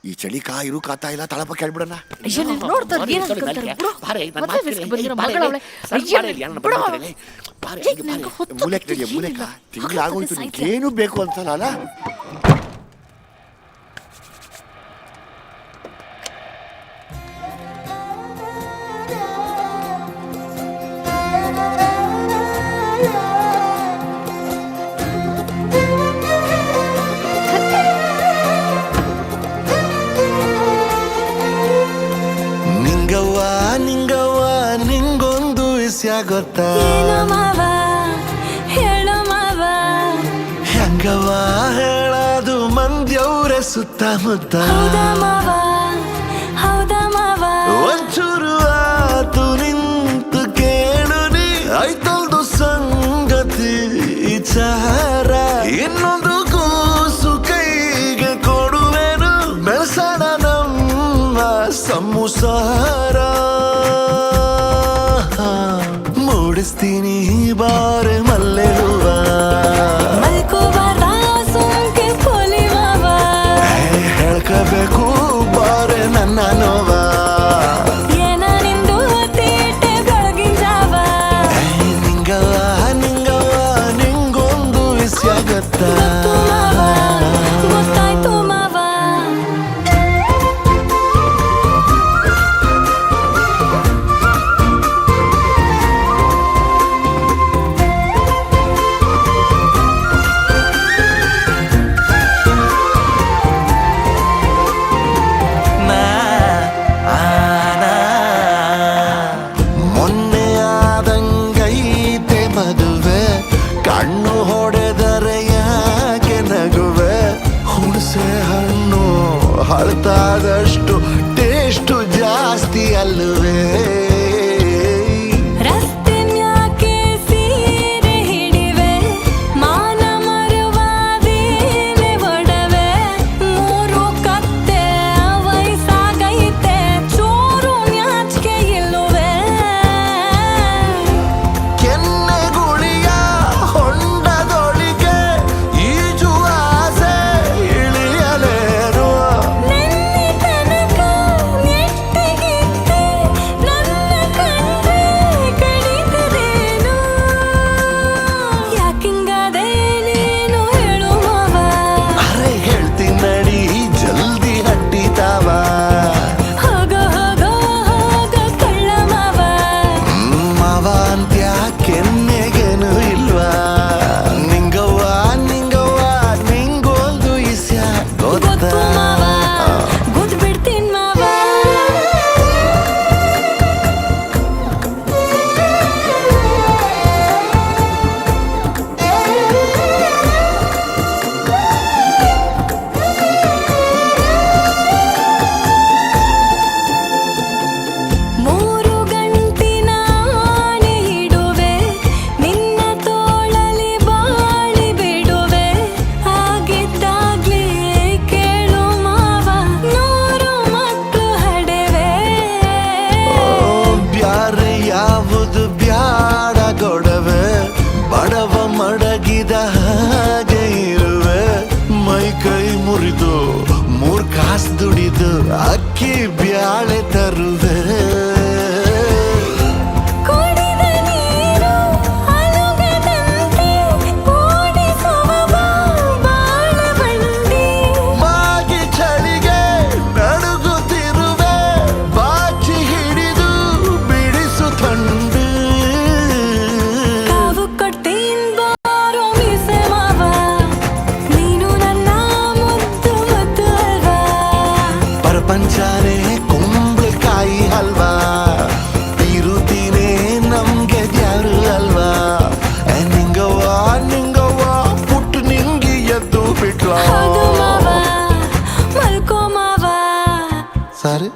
ಈ ಚಳಿ ಕಾಯಿರು ಕಾತಾ ಇಲ್ಲ ತಳಪ ಕೇಳ್ಬಿಡೋಣ. ಮೂಲೆಕ ತಿಂಗಳಾಗೋಯ್ತು, ನಿಂಗೇನು ಬೇಕು ಅಂತಲ್ಲ. ಗೊತ್ತಾ ಹೆಂಗವ ಹೇಳದು ಮಂದ್ಯವ್ರೆ ಸುತ್ತಮುತ್ತ ಒಂಚೂರು ಆತು ನಿಂತು ಕೇಳು ನೀ ಆಯ್ತಲ್ದು ಸಂಗತಿ ವಿಚಾರ. ಇನ್ನೊಂದು ಕೂಸು ಕೈಗೆ ಕೊಡುವೆನು ಬೆಳ್ಸಣ ನಮ್ಮ ಸಂಸಾರ. ಮೂಡಿಸ್ತೀನಿ ಬಾರೆ ಮಲ್ಲೆ ಹೂವ ಹೇಳ್ಕಬೇಕು ಬಾರೆ ನನ್ನ ನೋವ. ನಿಂಗವ ನಿಂಗೊಂದು ವಿಷಯ ಗೊತ್ತಾ? ಹಳತಾದಷ್ಟು ಟೇಸ್ಟು ಜಾಸ್ತಿ ಅಲ್ಲವೇ? ದುಡಿದು ಅಕ್ಕಿ ಬ್ಯಾಳೆ ತರುವೆ. ಮಾಗಿ ಚಳಿಗೆ ನಡುಗುತ್ತಿರುವೆ, ಬಾಚಿ ಹಿಡಿದು ಬಿಡಿಸು ತಂಡು. ಪಂಚಾರೆ ಕುಂಬಳಕಾಯಿ ಹಲ್ವಾ ಇರುತ್ತೀನೆ ನಮ್ಗೆ ದ್ಯಾರು ಅಲ್ವಾ. ನಿಂಗವ್ವ ಪುಟ್ಟು ನಿಂಗಿ ಎದ್ದು ಬಿಟ್ಲ. ಸಾರಿ